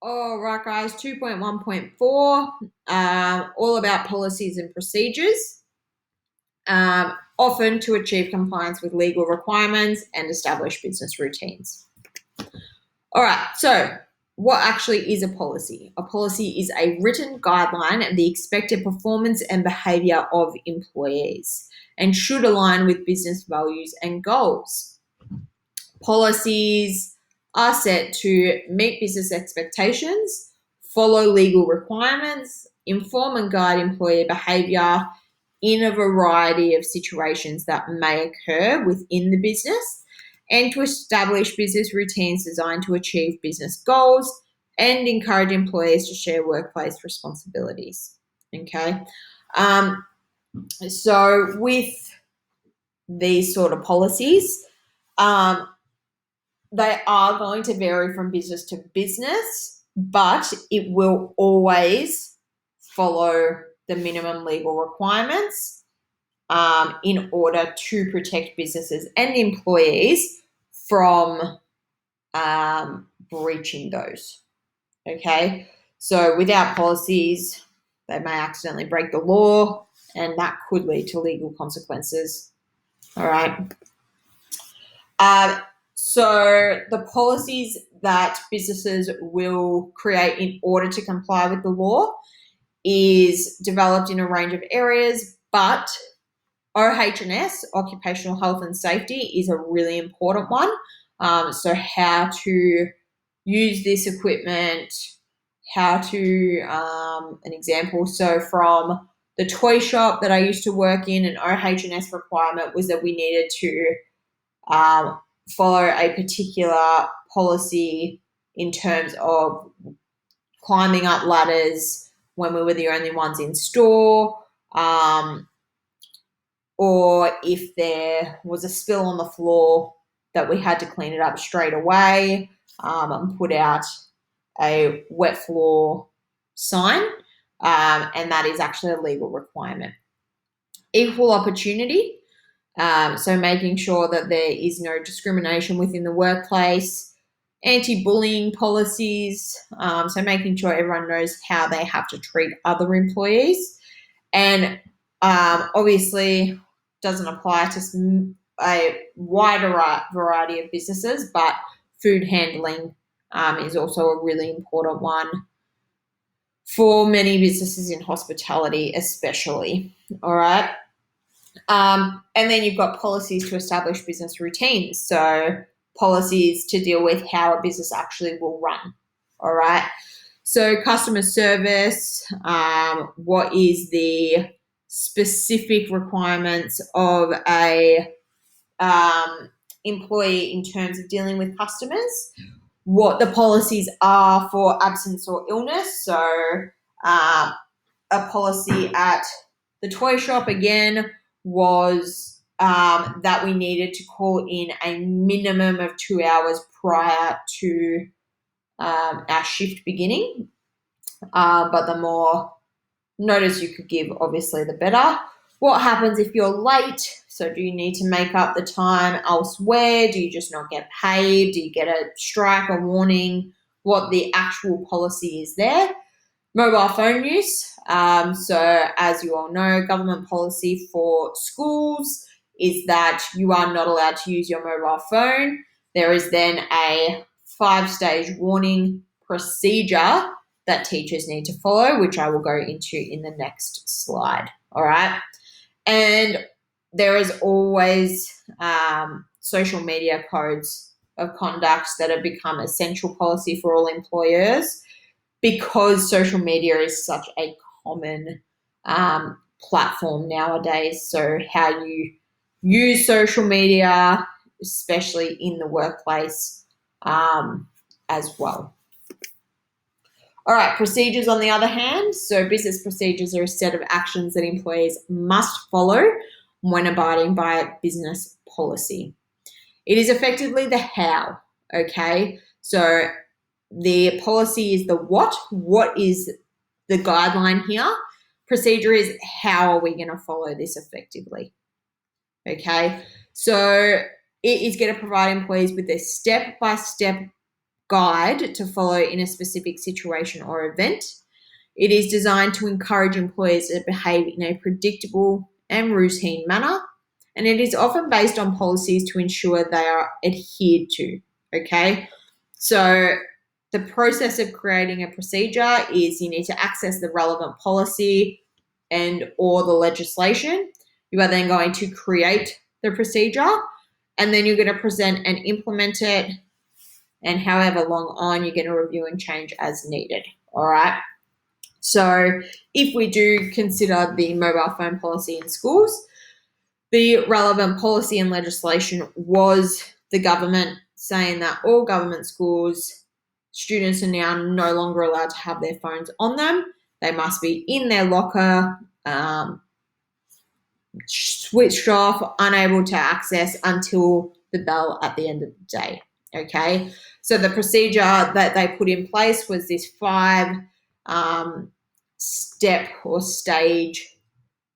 All right, guys, 2.1.4, all about policies and procedures, often to achieve compliance with legal requirements and establish business routines. All right, so what actually is a policy? A policy is a written guideline of the expected performance and behaviour of employees and should align with business values and goals. Policies are set to meet business expectations, follow legal requirements, inform and guide employee behaviour in a variety of situations that may occur within the business, and to establish business routines designed to achieve business goals and encourage employees to share workplace responsibilities. Okay. So with these sort of policies, they are going to vary from business to business, but it will always follow the minimum legal requirements in order to protect businesses and employees from breaching those. Okay, so without policies, they may accidentally break the law, and that could lead to legal consequences. All right. So the policies that businesses will create in order to comply with the law is developed in a range of areas, but OH&S, occupational health and safety, is a really important one. So how to use this equipment, how to, an example, so from the toy shop that I used to work in, an OH&S requirement was that we needed to follow a particular policy in terms of climbing up ladders when we were the only ones in store, or if there was a spill on the floor that we had to clean it up straight away and put out a wet floor sign, and that is actually a legal requirement. Equal opportunity. So making sure that there is no discrimination within the workplace, anti-bullying policies, so making sure everyone knows how they have to treat other employees, and obviously doesn't apply to a wider variety of businesses, but food handling is also a really important one for many businesses in hospitality especially. All right. And then you've got policies to establish business routines. So policies to deal with how a business actually will run. All right. So customer service, what is the specific requirements of a employee in terms of dealing with customers, what the policies are for absence or illness. So a policy at the toy shop, again, was that we needed to call in a minimum of 2 hours prior to our shift beginning. But the more notice you could give, obviously, the better. What happens if you're late? So do you need to make up the time elsewhere? Do you just not get paid? Do you get a strike, a warning? What the actual policy is there. Mobile phone use. So as you all know, government policy for schools is that you are not allowed to use your mobile phone. There is then a 5-stage warning procedure that teachers need to follow, which I will go into in the next slide. All right. And there is always social media codes of conduct that have become essential policy for all employers, because social media is such a common platform nowadays. So how you use social media, especially in the workplace, as well. All right, procedures on the other hand. So business procedures are a set of actions that employees must follow when abiding by business policy. It is effectively the how, okay? So the policy is the what. What is the guideline here? Procedure is how are we going to follow this effectively? Okay, so it is going to provide employees with a step-by-step guide to follow in a specific situation or event. It is designed to encourage employees to behave in a predictable and routine manner, and it is often based on policies to ensure they are adhered to. Okay, so the process of creating a procedure is you need to access the relevant policy and or the legislation. You are then going to create the procedure, and then you're going to present and implement it, and however long on, you're going to review and change as needed. All right. So if we do consider the mobile phone policy in schools, the relevant policy and legislation was the government saying that all government schools, students are now no longer allowed to have their phones on them. They must be in their locker, switched off, unable to access until the bell at the end of the day. Okay, so the procedure that they put in place was this 5 step or stage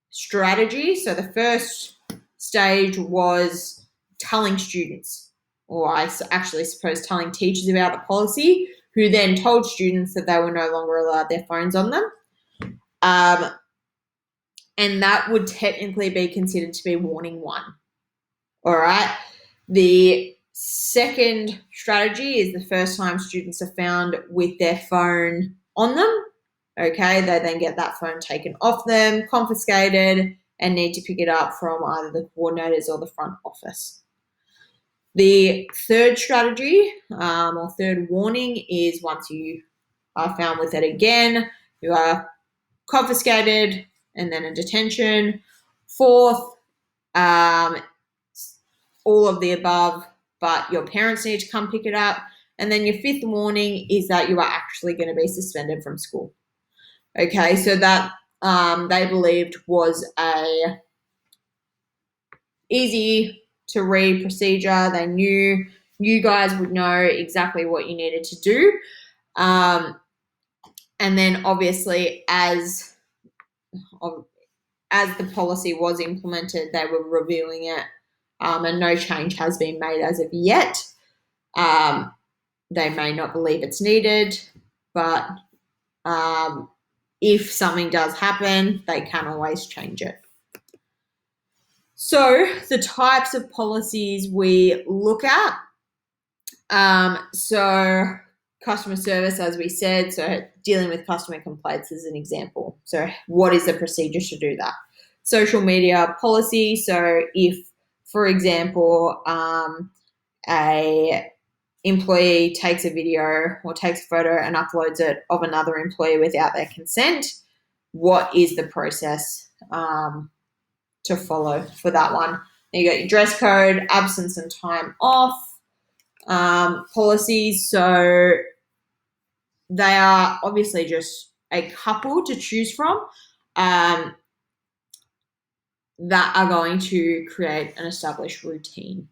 strategy. So the first stage was telling students, or I actually suppose telling teachers about the policy, who then told students that they were no longer allowed their phones on them. And that would technically be considered to be warning 1. All right. The second strategy is the first time students are found with their phone on them. Okay, they then get that phone taken off them, confiscated, and need to pick it up from either the coordinators or the front office. The third strategy or third warning is once you are found with it again, you are confiscated and then a detention. Fourth, all of the above, but your parents need to come pick it up. And then your fifth warning is that you are actually going to be suspended from school. Okay, so that they believed was a easy to read procedure. They knew you guys would know exactly what you needed to do. And then obviously as the policy was implemented, they were reviewing it, and no change has been made as of yet. They may not believe it's needed, but if something does happen, they can always change it. So the types of policies we look at, so customer service, as we said, so dealing with customer complaints is an example. So what is the procedure to do that? Social media policy, so if, for example, a employee takes a video or takes a photo and uploads it of another employee without their consent, what is the process to follow for that one? Then you got your dress code, absence and time off policies. So they are obviously just a couple to choose from that are going to create an established routine.